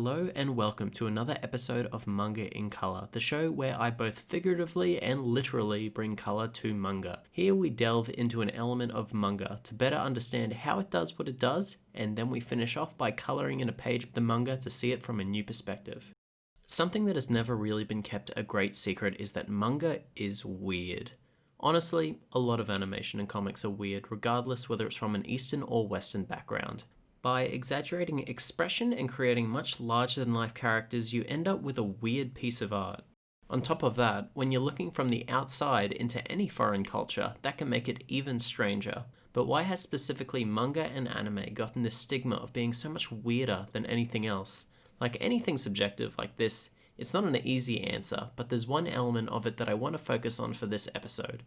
Hello and welcome to another episode of Manga in Color, the show where I both figuratively and literally bring color to manga. Here we delve into an element of manga to better understand how it does what it does, and then we finish off by coloring in a page of the manga to see it from a new perspective. Something that has never really been kept a great secret is that manga is weird. Honestly, a lot of animation and comics are weird, regardless whether it's from an Eastern or Western background. By exaggerating expression and creating much larger-than-life characters, you end up with a weird piece of art. On top of that, when you're looking from the outside into any foreign culture, that can make it even stranger. But why has specifically manga and anime gotten this stigma of being so much weirder than anything else? Like anything subjective like this, it's not an easy answer, but there's one element of it that I want to focus on for this episode.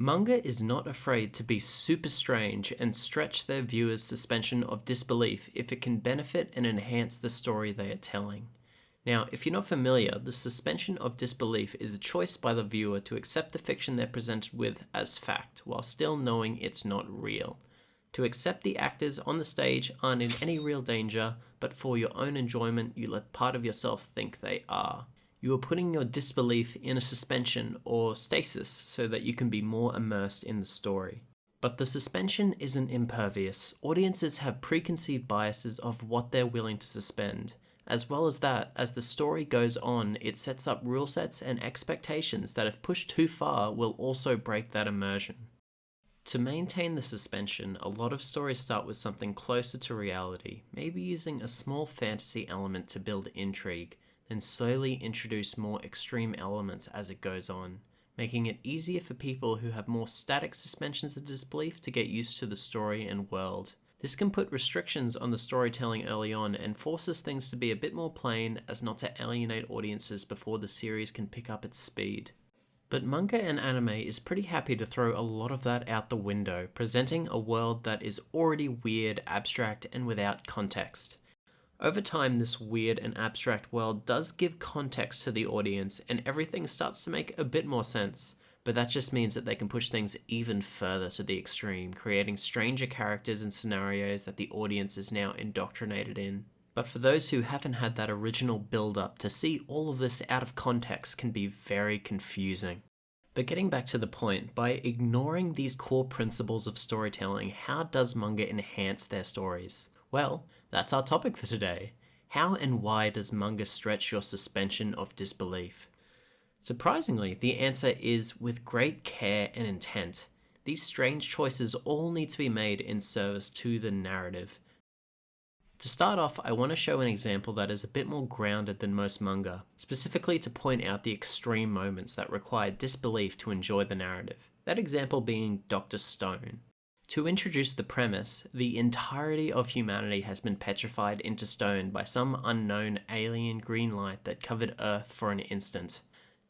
Manga is not afraid to be super strange and stretch their viewers' suspension of disbelief if it can benefit and enhance the story they are telling. Now, if you're not familiar, the suspension of disbelief is a choice by the viewer to accept the fiction they're presented with as fact, while still knowing it's not real. To accept the actors on the stage aren't in any real danger, but for your own enjoyment, you let part of yourself think they are. You are putting your disbelief in a suspension or stasis so that you can be more immersed in the story. But the suspension isn't impervious. Audiences have preconceived biases of what they're willing to suspend. As well as that, as the story goes on, it sets up rule sets and expectations that if pushed too far will also break that immersion. To maintain the suspension, a lot of stories start with something closer to reality, maybe using a small fantasy element to build intrigue, then slowly introduce more extreme elements as it goes on, making it easier for people who have more static suspensions of disbelief to get used to the story and world. This can put restrictions on the storytelling early on and forces things to be a bit more plain as not to alienate audiences before the series can pick up its speed. But manga and anime is pretty happy to throw a lot of that out the window, presenting a world that is already weird, abstract, and without context. Over time, this weird and abstract world does give context to the audience, and everything starts to make a bit more sense, but that just means that they can push things even further to the extreme, creating stranger characters and scenarios that the audience is now indoctrinated in. But for those who haven't had that original build-up, to see all of this out of context can be very confusing. But getting back to the point, by ignoring these core principles of storytelling, how does manga enhance their stories? Well, that's our topic for today. How and why does manga stretch your suspension of disbelief? Surprisingly, the answer is with great care and intent. These strange choices all need to be made in service to the narrative. To start off, I want to show an example that is a bit more grounded than most manga, specifically to point out the extreme moments that require disbelief to enjoy the narrative. That example being Dr. Stone. To introduce the premise, the entirety of humanity has been petrified into stone by some unknown alien green light that covered Earth for an instant.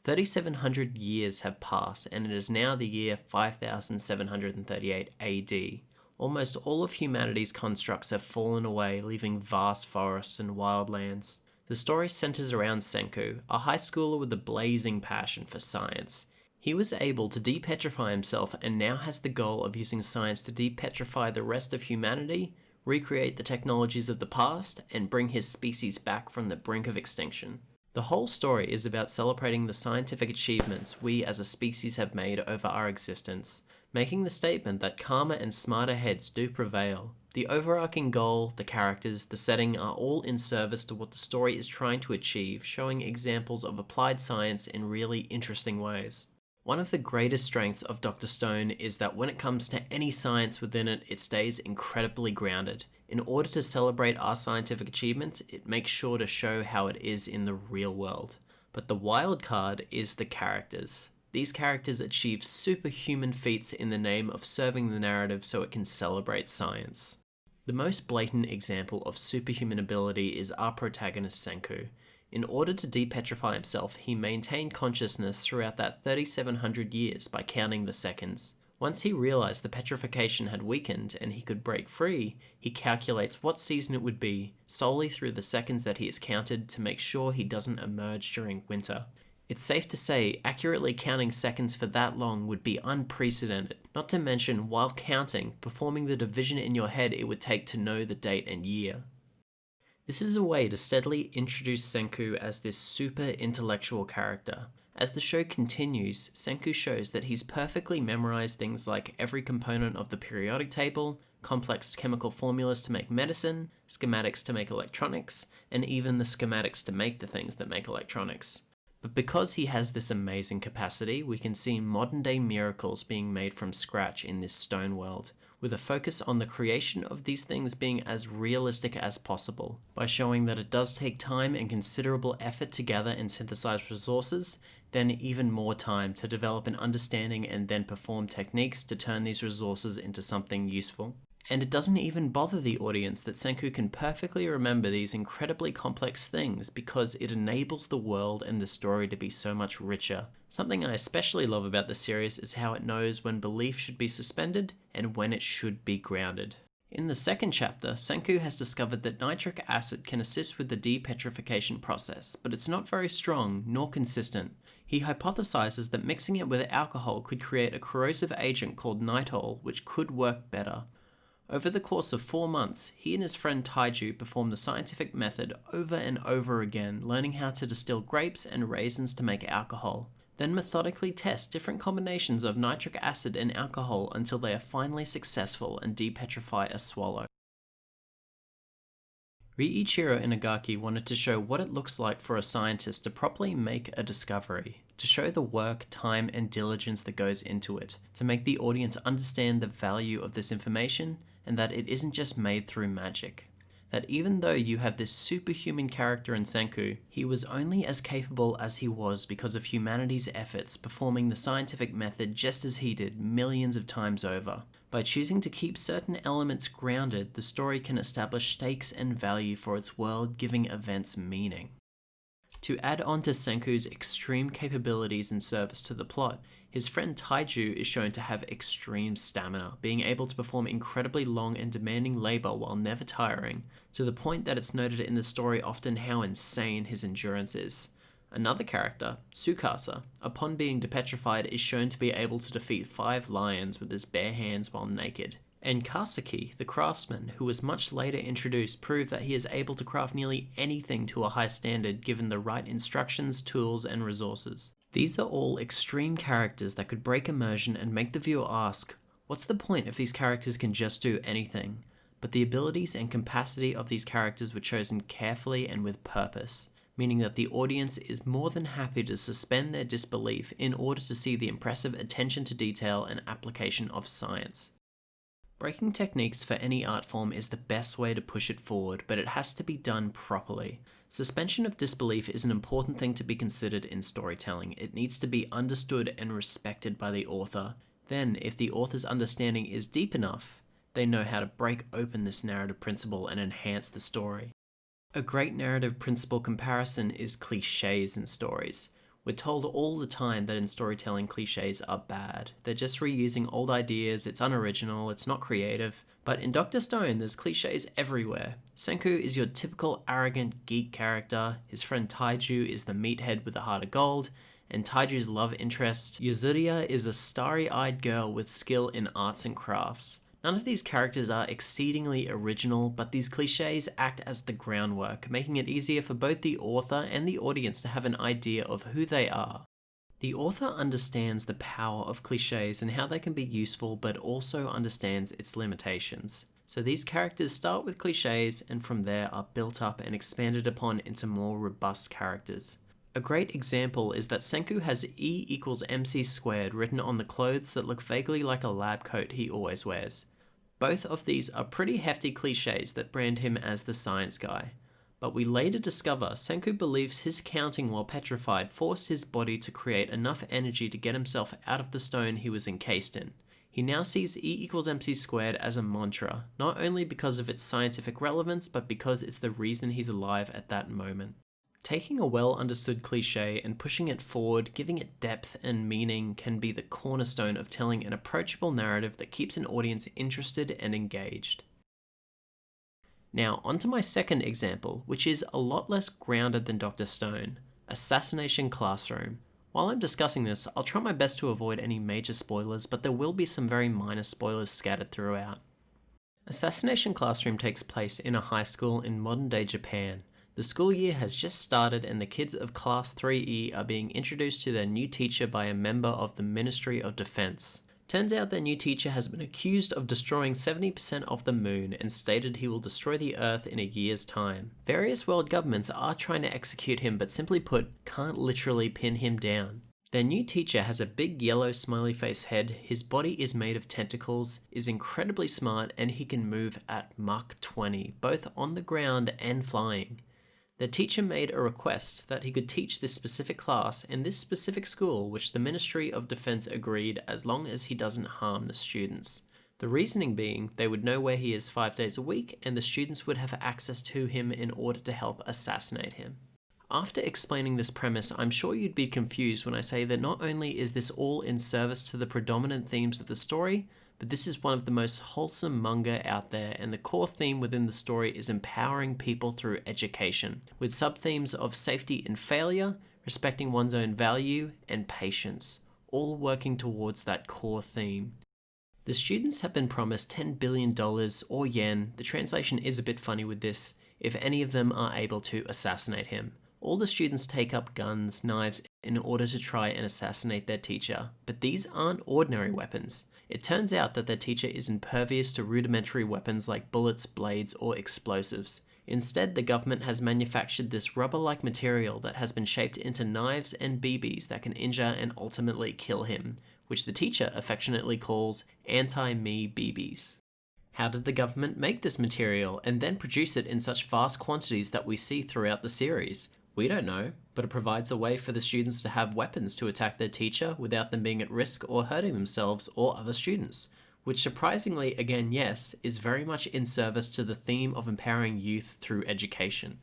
3,700 years have passed and it is now the year 5738 AD. Almost all of humanity's constructs have fallen away, leaving vast forests and wildlands. The story centers around Senku, a high schooler with a blazing passion for science. He was able to depetrify himself and now has the goal of using science to depetrify the rest of humanity, recreate the technologies of the past, and bring his species back from the brink of extinction. The whole story is about celebrating the scientific achievements we as a species have made over our existence, making the statement that calmer and smarter heads do prevail. The overarching goal, the characters, the setting are all in service to what the story is trying to achieve, showing examples of applied science in really interesting ways. One of the greatest strengths of Dr. Stone is that when it comes to any science within it, it stays incredibly grounded. In order to celebrate our scientific achievements, it makes sure to show how it is in the real world. But the wild card is the characters. These characters achieve superhuman feats in the name of serving the narrative so it can celebrate science. The most blatant example of superhuman ability is our protagonist Senku. In order to depetrify himself, he maintained consciousness throughout that 3,700 years by counting the seconds. Once he realized the petrification had weakened and he could break free, he calculates what season it would be, solely through the seconds that he has counted to make sure he doesn't emerge during winter. It's safe to say, accurately counting seconds for that long would be unprecedented, not to mention, while counting, performing the division in your head it would take to know the date and year. This is a way to steadily introduce Senku as this super intellectual character. As the show continues, Senku shows that he's perfectly memorized things like every component of the periodic table, complex chemical formulas to make medicine, schematics to make electronics, and even the schematics to make the things that make electronics. But because he has this amazing capacity, we can see modern-day miracles being made from scratch in this stone world, with a focus on the creation of these things being as realistic as possible, by showing that it does take time and considerable effort to gather and synthesize resources, then even more time to develop an understanding and then perform techniques to turn these resources into something useful. And it doesn't even bother the audience that Senku can perfectly remember these incredibly complex things because it enables the world and the story to be so much richer. Something I especially love about the series is how it knows when belief should be suspended and when it should be grounded. In the second chapter, Senku has discovered that nitric acid can assist with the depetrification process, but it's not very strong nor consistent. He hypothesizes that mixing it with alcohol could create a corrosive agent called nitol, which could work better. Over the course of 4 months, he and his friend Taiju perform the scientific method over and over again, learning how to distill grapes and raisins to make alcohol, then methodically test different combinations of nitric acid and alcohol until they are finally successful and depetrify a swallow. Riichiro Inagaki wanted to show what it looks like for a scientist to properly make a discovery, to show the work, time, and diligence that goes into it, to make the audience understand the value of this information and that it isn't just made through magic. That even though you have this superhuman character in Senku, he was only as capable as he was because of humanity's efforts performing the scientific method just as he did millions of times over. By choosing to keep certain elements grounded, the story can establish stakes and value for its world, giving events meaning. To add on to Senku's extreme capabilities in service to the plot, his friend Taiju is shown to have extreme stamina, being able to perform incredibly long and demanding labor while never tiring, to the point that it's noted in the story often how insane his endurance is. Another character, Tsukasa, upon being depetrified is shown to be able to defeat 5 lions with his bare hands while naked. And Kaseki, the craftsman, who was much later introduced, proved that he is able to craft nearly anything to a high standard given the right instructions, tools, and resources. These are all extreme characters that could break immersion and make the viewer ask, what's the point if these characters can just do anything? But the abilities and capacity of these characters were chosen carefully and with purpose, meaning that the audience is more than happy to suspend their disbelief in order to see the impressive attention to detail and application of science. Breaking techniques for any art form is the best way to push it forward, but it has to be done properly. Suspension of disbelief is an important thing to be considered in storytelling. It needs to be understood and respected by the author. Then, if the author's understanding is deep enough, they know how to break open this narrative principle and enhance the story. A great narrative principle comparison is cliches in stories. We're told all the time that in storytelling cliches are bad. They're just reusing old ideas, it's unoriginal, it's not creative. But in Dr. Stone, there's cliches everywhere. Senku is your typical arrogant geek character, his friend Taiju is the meathead with a heart of gold, and Taiju's love interest, Yuzuriya, is a starry-eyed girl with skill in arts and crafts. None of these characters are exceedingly original, but these cliches act as the groundwork, making it easier for both the author and the audience to have an idea of who they are. The author understands the power of cliches and how they can be useful, but also understands its limitations. So these characters start with cliches and from there are built up and expanded upon into more robust characters. A great example is that Senku has E equals MC squared written on the clothes that look vaguely like a lab coat he always wears. Both of these are pretty hefty cliches that brand him as the science guy. But we later discover Senku believes his counting while petrified forced his body to create enough energy to get himself out of the stone he was encased in. He now sees E equals MC squared as a mantra, not only because of its scientific relevance, but because it's the reason he's alive at that moment. Taking a well-understood cliche and pushing it forward, giving it depth and meaning can be the cornerstone of telling an approachable narrative that keeps an audience interested and engaged. Now, onto my second example, which is a lot less grounded than Dr. Stone, Assassination Classroom. While I'm discussing this, I'll try my best to avoid any major spoilers, but there will be some very minor spoilers scattered throughout. Assassination Classroom takes place in a high school in modern-day Japan. The school year has just started and the kids of Class 3E are being introduced to their new teacher by a member of the Ministry of Defense. Turns out their new teacher has been accused of destroying 70% of the moon and stated he will destroy the Earth in a year's time. Various world governments are trying to execute him, but simply put, can't literally pin him down. Their new teacher has a big yellow smiley face head, his body is made of tentacles, is incredibly smart, and he can move at Mach 20, both on the ground and flying. The teacher made a request that he could teach this specific class in this specific school, which the Ministry of Defense agreed as long as he doesn't harm the students. The reasoning being they would know where he is 5 days a week and the students would have access to him in order to help assassinate him. After explaining this premise, I'm sure you'd be confused when I say that not only is this all in service to the predominant themes of the story, but this is one of the most wholesome manga out there, and the core theme within the story is empowering people through education, with sub-themes of safety and failure, respecting one's own value, and patience, all working towards that core theme. The students have been promised $10 billion or yen, the translation is a bit funny with this, if any of them are able to assassinate him. All the students take up guns, knives, in order to try and assassinate their teacher, but these aren't ordinary weapons. It turns out that their teacher is impervious to rudimentary weapons like bullets, blades, or explosives. Instead, the government has manufactured this rubber-like material that has been shaped into knives and BBs that can injure and ultimately kill him, which the teacher affectionately calls anti-me BBs. How did the government make this material and then produce it in such vast quantities that we see throughout the series? We don't know, but it provides a way for the students to have weapons to attack their teacher without them being at risk or hurting themselves or other students, which surprisingly, again yes, is very much in service to the theme of empowering youth through education.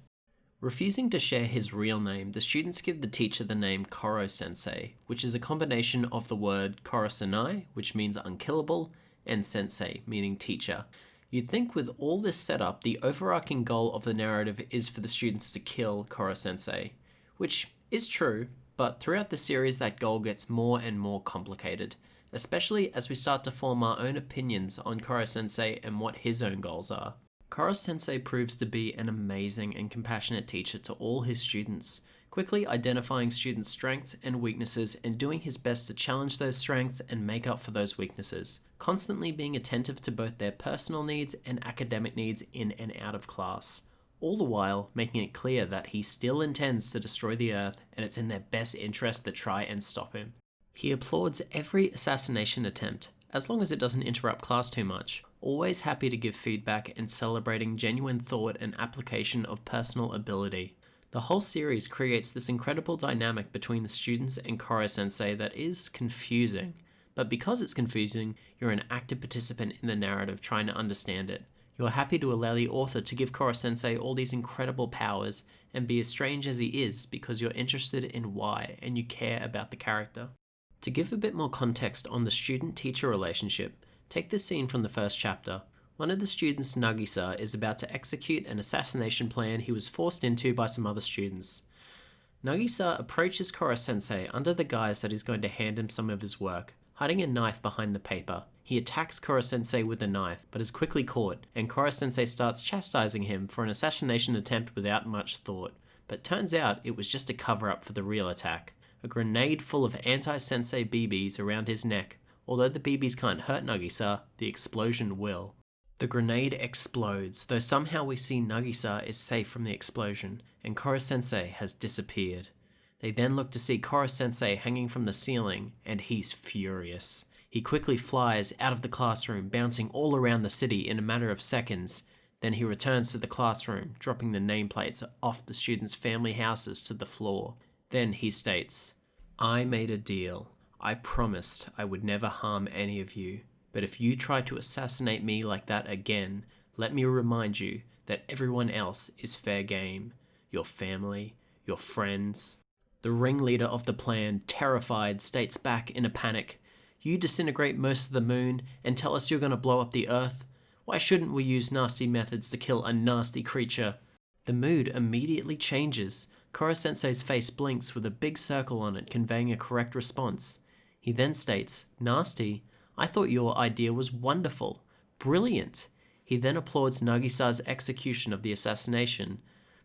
Refusing to share his real name, the students give the teacher the name Koro-sensei, which is a combination of the word Korosenai, which means unkillable, and sensei, meaning teacher. You'd think with all this setup, the overarching goal of the narrative is for the students to kill Koro-sensei, which is true, but throughout the series that goal gets more and more complicated, especially as we start to form our own opinions on Koro-sensei and what his own goals are. Koro-sensei proves to be an amazing and compassionate teacher to all his students, quickly identifying students' strengths and weaknesses and doing his best to challenge those strengths and make up for those weaknesses, constantly being attentive to both their personal needs and academic needs in and out of class, all the while making it clear that he still intends to destroy the Earth and it's in their best interest to try and stop him. He applauds every assassination attempt, as long as it doesn't interrupt class too much, always happy to give feedback and celebrating genuine thought and application of personal ability. The whole series creates this incredible dynamic between the students and Koro-sensei that is confusing, but because it's confusing, you're an active participant in the narrative trying to understand it. You're happy to allow the author to give Koro-sensei all these incredible powers and be as strange as he is because you're interested in why and you care about the character. To give a bit more context on the student-teacher relationship, take this scene from the first chapter. One of the students, Nagisa, is about to execute an assassination plan he was forced into by some other students. Nagisa approaches Koro-sensei under the guise that he's going to hand him some of his work, hiding a knife behind the paper. He attacks Koro-sensei with the knife, but is quickly caught, and Koro-sensei starts chastising him for an assassination attempt without much thought. But turns out it was just a cover-up for the real attack. A grenade full of anti-sensei BBs around his neck. Although the BBs can't hurt Nagisa, the explosion will. The grenade explodes, though somehow we see Nagisa is safe from the explosion, and Koro-sensei has disappeared. They then look to see Koro-sensei hanging from the ceiling, and he's furious. He quickly flies out of the classroom, bouncing all around the city in a matter of seconds. Then he returns to the classroom, dropping the nameplates off the students' family houses to the floor. Then he states, "I made a deal. I promised I would never harm any of you. But if you try to assassinate me like that again, let me remind you that everyone else is fair game. Your family, your friends." The ringleader of the plan, terrified, states back in a panic, "You disintegrate most of the moon and tell us you're going to blow up the Earth? Why shouldn't we use nasty methods to kill a nasty creature?" The mood immediately changes. Koro-sensei's face blinks with a big circle on it conveying a correct response. He then states, "Nasty? I thought your idea was wonderful. Brilliant. He then applauds Nagisa's execution of the assassination,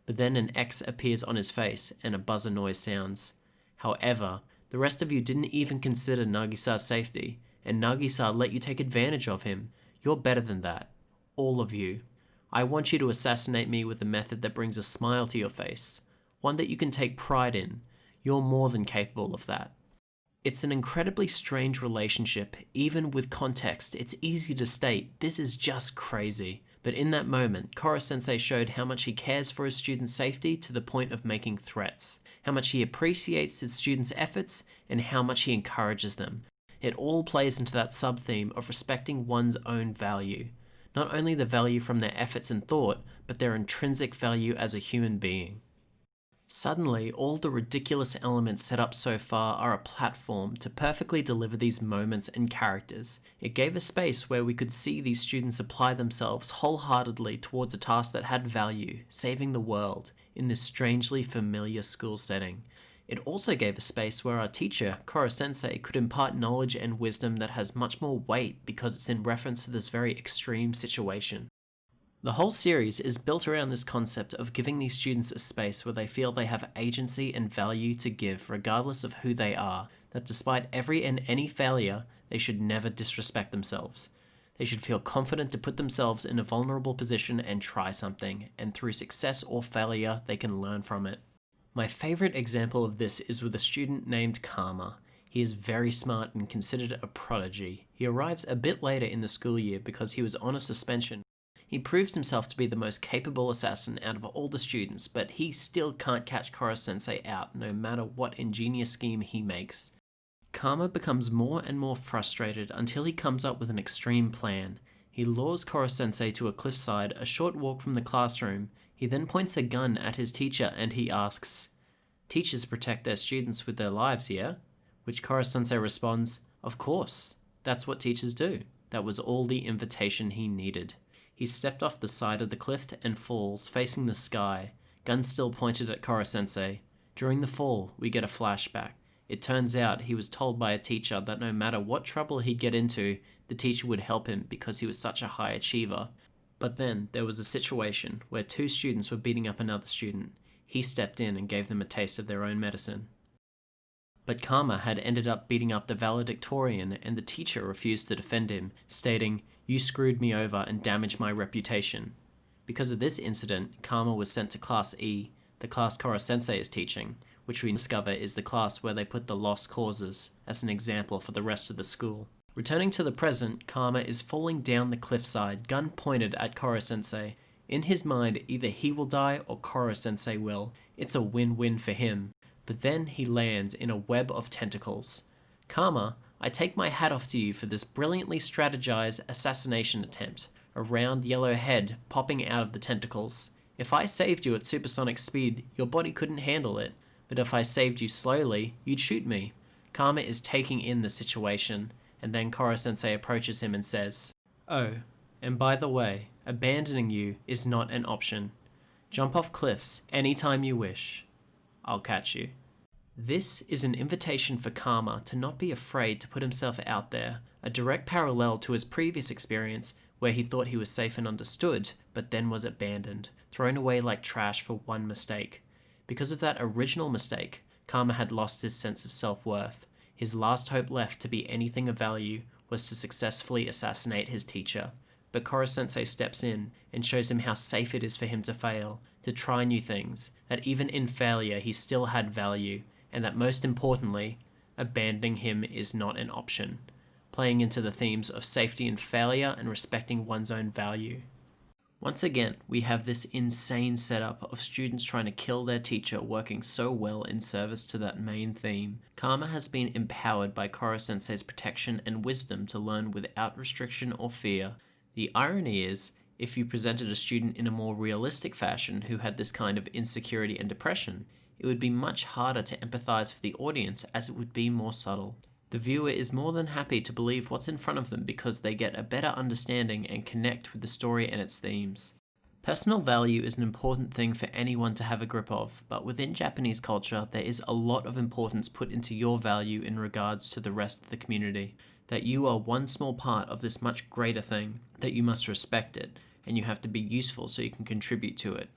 but then an X appears on his face and a buzzer noise sounds. However, the rest of you didn't even consider Nagisa's safety, and Nagisa let you take advantage of him. You're better than that. All of you. I want you to assassinate me with a method that brings a smile to your face, one that you can take pride in. You're more than capable of that. It's an incredibly strange relationship. Even with context, it's easy to state, this is just crazy. But in that moment, Koro-sensei showed how much he cares for his students' safety to the point of making threats, how much he appreciates his students' efforts, and how much he encourages them. It all plays into that sub-theme of respecting one's own value. Not only the value from their efforts and thought, but their intrinsic value as a human being. Suddenly, all the ridiculous elements set up so far are a platform to perfectly deliver these moments and characters. It gave a space where we could see these students apply themselves wholeheartedly towards a task that had value, saving the world, in this strangely familiar school setting. It also gave a space where our teacher, Koro-sensei, could impart knowledge and wisdom that has much more weight because it's in reference to this very extreme situation. The whole series is built around this concept of giving these students a space where they feel they have agency and value to give regardless of who they are, that despite every and any failure, they should never disrespect themselves. They should feel confident to put themselves in a vulnerable position and try something, and through success or failure, they can learn from it. My favorite example of this is with a student named Karma. He is very smart and considered a prodigy. He arrives a bit later in the school year because he was on a suspension. He proves himself to be the most capable assassin out of all the students, but he still can't catch Koro-sensei out no matter what ingenious scheme he makes. Karma becomes more and more frustrated until he comes up with an extreme plan. He lures Koro-sensei to a cliffside a short walk from the classroom. He then points a gun at his teacher and he asks, "Teachers protect their students with their lives, yeah?" Which Koro-sensei responds, "Of course, that's what teachers do." That was all the invitation he needed. He stepped off the side of the cliff and falls, facing the sky, gun still pointed at Koro-sensei. During the fall, we get a flashback. It turns out he was told by a teacher that no matter what trouble he'd get into, the teacher would help him because he was such a high achiever. But then there was a situation where two students were beating up another student. He stepped in and gave them a taste of their own medicine. But Karma had ended up beating up the valedictorian and the teacher refused to defend him, stating, "You screwed me over and damaged my reputation." Because of this incident, Karma was sent to Class E, the class Koro-sensei is teaching, which we discover is the class where they put the lost causes as an example for the rest of the school. Returning to the present, Karma is falling down the cliffside, gun pointed at Koro-sensei. In his mind, either he will die or Koro-sensei will. It's a win-win for him. But then he lands in a web of tentacles. "Karma, I take my hat off to you for this brilliantly strategized assassination attempt. A round yellow head popping out of the tentacles. If I saved you at supersonic speed, your body couldn't handle it. But if I saved you slowly, you'd shoot me." Karma is taking in the situation, and then Koro-sensei approaches him and says, "Oh, and by the way, abandoning you is not an option. Jump off cliffs anytime you wish. I'll catch you." This is an invitation for Karma to not be afraid to put himself out there, a direct parallel to his previous experience where he thought he was safe and understood, but then was abandoned, thrown away like trash for one mistake. Because of that original mistake, Karma had lost his sense of self-worth. His last hope left to be anything of value was to successfully assassinate his teacher. But Koro-sensei steps in and shows him how safe it is for him to fail, to try new things, that even in failure he still had value, and that most importantly, abandoning him is not an option, playing into the themes of safety and failure and respecting one's own value. Once again, we have this insane setup of students trying to kill their teacher working so well in service to that main theme. Karma has been empowered by Koro-sensei's protection and wisdom to learn without restriction or fear. The irony is, if you presented a student in a more realistic fashion who had this kind of insecurity and depression, it would be much harder to empathize for the audience as it would be more subtle. The viewer is more than happy to believe what's in front of them because they get a better understanding and connect with the story and its themes. Personal value is an important thing for anyone to have a grip of, but within Japanese culture, there is a lot of importance put into your value in regards to the rest of the community. That you are one small part of this much greater thing, that you must respect it, and you have to be useful so you can contribute to it.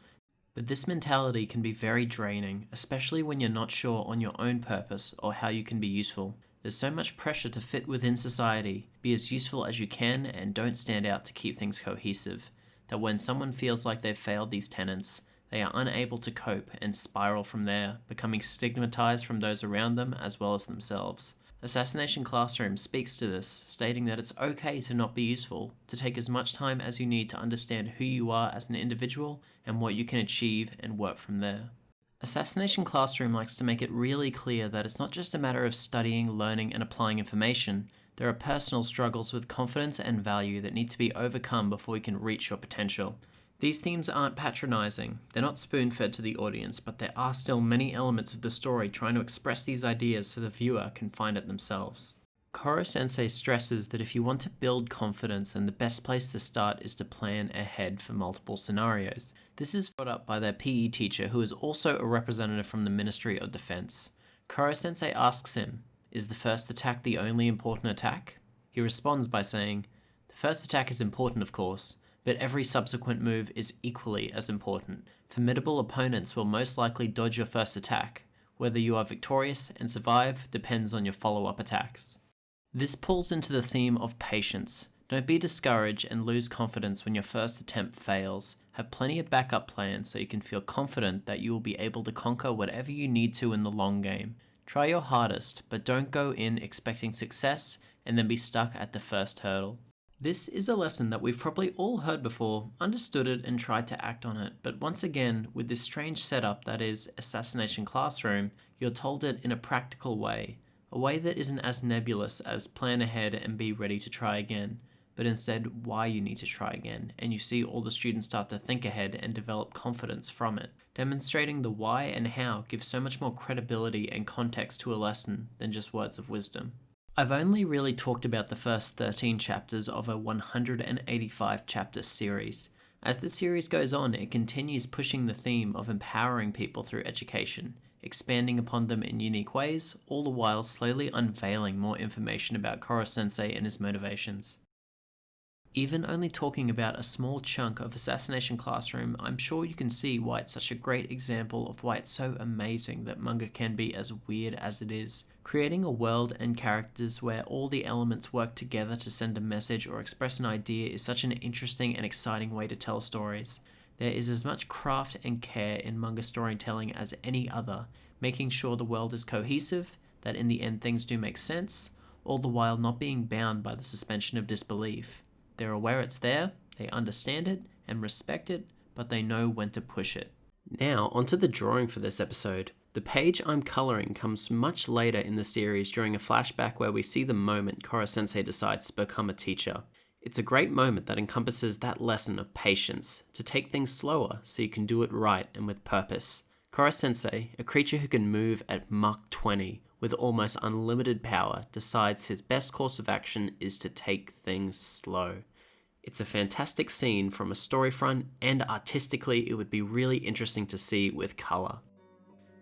But this mentality can be very draining, especially when you're not sure on your own purpose or how you can be useful. There's so much pressure to fit within society, be as useful as you can, and don't stand out to keep things cohesive, that when someone feels like they've failed these tenets, they are unable to cope and spiral from there, becoming stigmatized from those around them as well as themselves. Assassination Classroom speaks to this, stating that it's okay to not be useful, to take as much time as you need to understand who you are as an individual and what you can achieve and work from there. Assassination Classroom likes to make it really clear that it's not just a matter of studying, learning, and applying information. There are personal struggles with confidence and value that need to be overcome before you can reach your potential. These themes aren't patronizing, they're not spoon-fed to the audience, but there are still many elements of the story trying to express these ideas so the viewer can find it themselves. Koro-sensei stresses that if you want to build confidence, then the best place to start is to plan ahead for multiple scenarios. This is brought up by their PE teacher, who is also a representative from the Ministry of Defense. Koro-sensei asks him, "Is the first attack the only important attack?" He responds by saying, "The first attack is important, of course, but every subsequent move is equally as important. Formidable opponents will most likely dodge your first attack. Whether you are victorious and survive depends on your follow-up attacks." This pulls into the theme of patience. Don't be discouraged and lose confidence when your first attempt fails. Have plenty of backup plans so you can feel confident that you will be able to conquer whatever you need to in the long game. Try your hardest, but don't go in expecting success and then be stuck at the first hurdle. This is a lesson that we've probably all heard before, understood it, and tried to act on it, but once again, with this strange setup that is Assassination Classroom, you're told it in a practical way, a way that isn't as nebulous as plan ahead and be ready to try again, but instead why you need to try again, and you see all the students start to think ahead and develop confidence from it. Demonstrating the why and how gives so much more credibility and context to a lesson than just words of wisdom. I've only really talked about the first 13 chapters of a 185 chapter series. As the series goes on, it continues pushing the theme of empowering people through education, expanding upon them in unique ways, all the while slowly unveiling more information about Koro-sensei and his motivations. Even only talking about a small chunk of Assassination Classroom, I'm sure you can see why it's such a great example of why it's so amazing that manga can be as weird as it is. Creating a world and characters where all the elements work together to send a message or express an idea is such an interesting and exciting way to tell stories. There is as much craft and care in manga storytelling as any other, making sure the world is cohesive, that in the end things do make sense, all the while not being bound by the suspension of disbelief. They're aware it's there, they understand it and respect it, but they know when to push it. Now, onto the drawing for this episode. The page I'm colouring comes much later in the series during a flashback where we see the moment Koro-sensei decides to become a teacher. It's a great moment that encompasses that lesson of patience, to take things slower so you can do it right and with purpose. Koro-sensei, a creature who can move at Mach 20 with almost unlimited power, decides his best course of action is to take things slow. It's a fantastic scene from a story front, and artistically it would be really interesting to see with colour.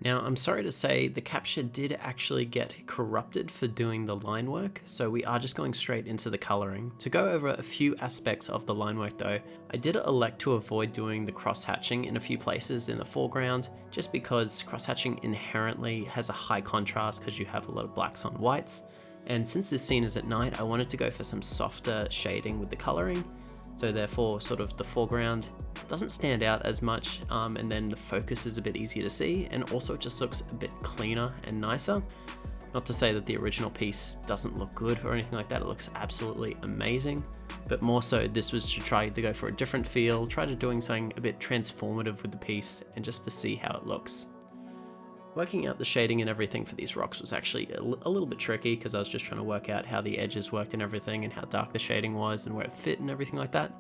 Now, I'm sorry to say, the capture did actually get corrupted for doing the line work, so we are just going straight into the colouring. To go over a few aspects of the line work though, I did elect to avoid doing the cross-hatching in a few places in the foreground, just because cross-hatching inherently has a high contrast because you have a lot of blacks on whites. And since this scene is at night, I wanted to go for some softer shading with the colouring, so therefore sort of the foreground doesn't stand out as much, and then the focus is a bit easier to see, and also it just looks a bit cleaner and nicer. Not to say that the original piece doesn't look good or anything like that, it looks absolutely amazing, but more so this was to try to go for a different feel, try to doing something a bit transformative with the piece, and just to see how it looks. Working out the shading and everything for these rocks was actually a little bit tricky, because I was just trying to work out how the edges worked and everything, and how dark the shading was and where it fit and everything like that.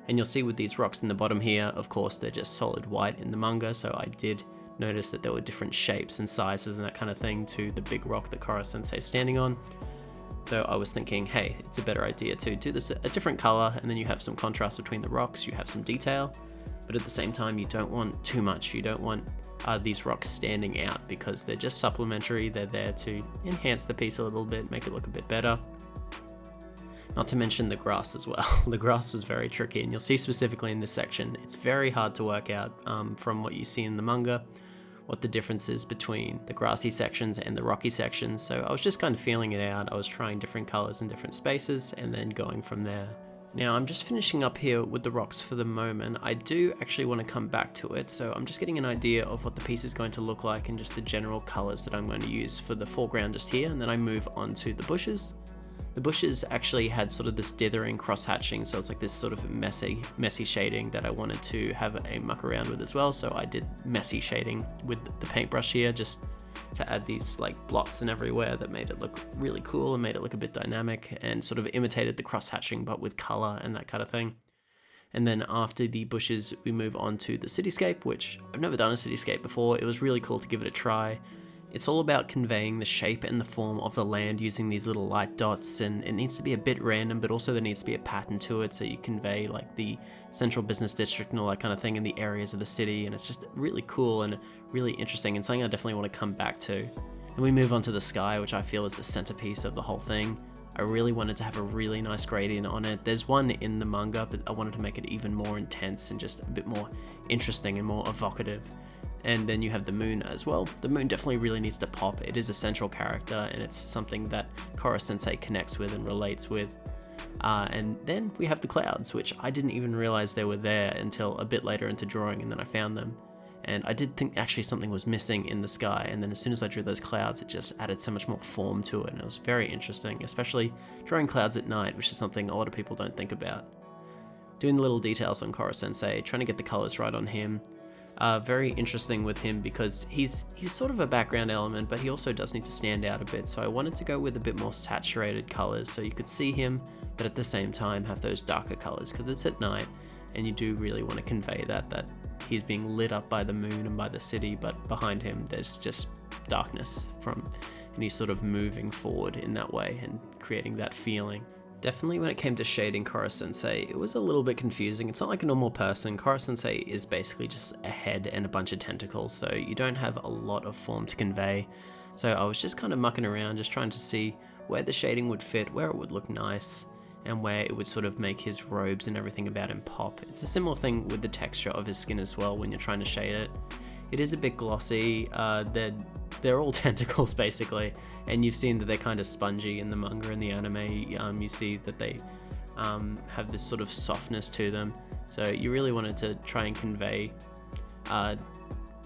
And you'll see with these rocks in the bottom here, of course they're just solid white in the manga, so I did notice that there were different shapes and sizes and that kind of thing to the big rock that Koro-sensei is standing on. So I was thinking, hey, it's a better idea to do this a different color, and then you have some contrast between the rocks, you have some detail, but at the same time you don't want too much. You don't want these rocks standing out, because they're just supplementary. They're there to enhance the piece a little bit, make it look a bit better. Not to mention the grass as well. The grass was very tricky, and you'll see specifically in this section, it's very hard to work out from what you see in the manga, what the difference is between the grassy sections and the rocky sections. So I was just kind of feeling it out. I was trying different colors in different spaces and then going from there. Now I'm just finishing up here with the rocks for the moment. I do actually want to come back to it, so I'm just getting an idea of what the piece is going to look like and just the general colors that I'm going to use for the foreground just here, and then I move on to the bushes. The bushes actually had sort of this dithering cross-hatching, so it's like this sort of messy shading that I wanted to have a muck around with as well, so I did messy shading with the paintbrush here, just to add these like blots and everywhere that made it look really cool and made it look a bit dynamic and sort of imitated the cross-hatching but with color and that kind of thing. And then after the bushes we move on to the cityscape, which I've never done a cityscape before. It was really cool to give it a try. It's all about conveying the shape and the form of the land using these little light dots, and it needs to be a bit random, but also there needs to be a pattern to it, so you convey like the central business district and all that kind of thing in the areas of the city, and it's just really cool and really interesting and something I definitely want to come back to. And we move on to the sky, which I feel is the centerpiece of the whole thing. I really wanted to have a really nice gradient on it. There's one in the manga, but I wanted to make it even more intense and just a bit more interesting and more evocative. And then you have the moon as well. The moon definitely really needs to pop. It is a central character, and it's something that Koro Sensei connects with and relates with. And then we have the clouds, which I didn't even realize they were there until a bit later into drawing, and then I found them. And I did think actually something was missing in the sky, and then as soon as I drew those clouds, it just added so much more form to it, and it was very interesting, especially drawing clouds at night, which is something a lot of people don't think about. Doing the little details on Koro Sensei, trying to get the colors right on him. Very interesting with him because he's sort of a background element, but he also does need to stand out a bit, so I wanted to go with a bit more saturated colors so you could see him, but at the same time have those darker colors because it's at night, and you do really want to convey that he's being lit up by the moon and by the city, but behind him there's just darkness and he's sort of moving forward in that way and creating that feeling. Definitely when it came to shading Koro Sensei, it was a little bit confusing. It's not like a normal person. Koro Sensei is basically just a head and a bunch of tentacles, so you don't have a lot of form to convey. So I was just kind of mucking around, just trying to see where the shading would fit, where it would look nice, and where it would sort of make his robes and everything about him pop. It's a similar thing with the texture of his skin as well when you're trying to shade it. It is a bit glossy. They're all tentacles basically, and you've seen that they're kind of spongy in the manga and the anime. You see that they have this sort of softness to them, so you really wanted to try and convey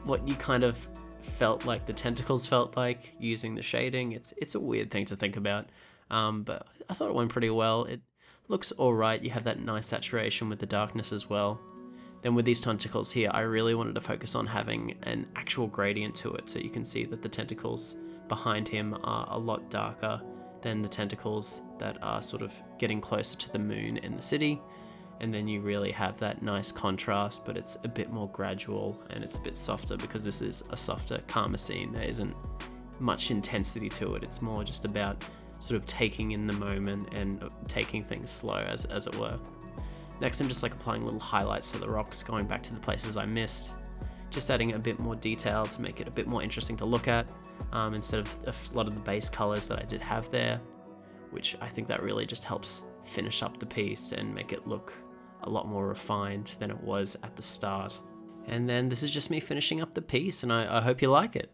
what you kind of felt like the tentacles felt like using the shading. It's a weird thing to think about, but I thought it went pretty well. It looks alright. You have that nice saturation with the darkness as well. Then with these tentacles here, I really wanted to focus on having an actual gradient to it, so you can see that the tentacles behind him are a lot darker than the tentacles that are sort of getting closer to the moon and the city. And then you really have that nice contrast, but it's a bit more gradual and it's a bit softer because this is a softer, calmer scene. There isn't much intensity to it. It's more just about sort of taking in the moment and taking things slow, as it were. Next, I'm just like applying little highlights to the rocks, going back to the places I missed, just adding a bit more detail to make it a bit more interesting to look at, instead of a lot of the base colors that I did have there, which I think that really just helps finish up the piece and make it look a lot more refined than it was at the start. And then this is just me finishing up the piece, and I hope you like it.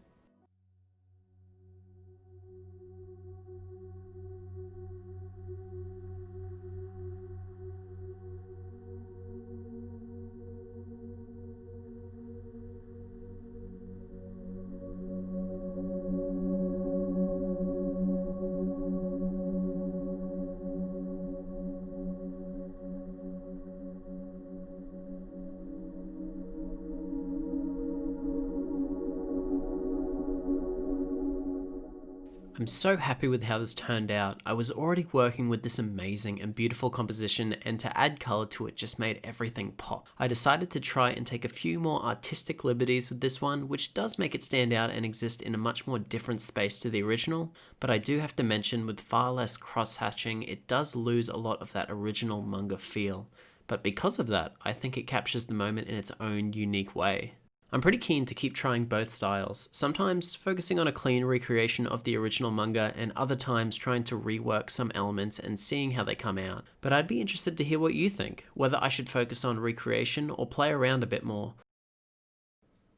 I'm so happy with how this turned out. I was already working with this amazing and beautiful composition, and to add colour to it just made everything pop. I decided to try and take a few more artistic liberties with this one, which does make it stand out and exist in a much more different space to the original, but I do have to mention with far less cross-hatching, it does lose a lot of that original manga feel. But because of that, I think it captures the moment in its own unique way. I'm pretty keen to keep trying both styles, sometimes focusing on a clean recreation of the original manga and other times trying to rework some elements and seeing how they come out. But I'd be interested to hear what you think, whether I should focus on recreation or play around a bit more.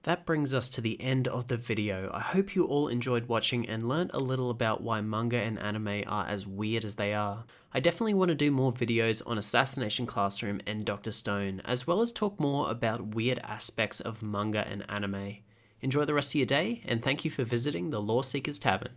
That brings us to the end of the video. I hope you all enjoyed watching and learned a little about why manga and anime are as weird as they are. I definitely want to do more videos on Assassination Classroom and Dr. Stone, as well as talk more about weird aspects of manga and anime. Enjoy the rest of your day, and thank you for visiting the Lore Seekers Tavern.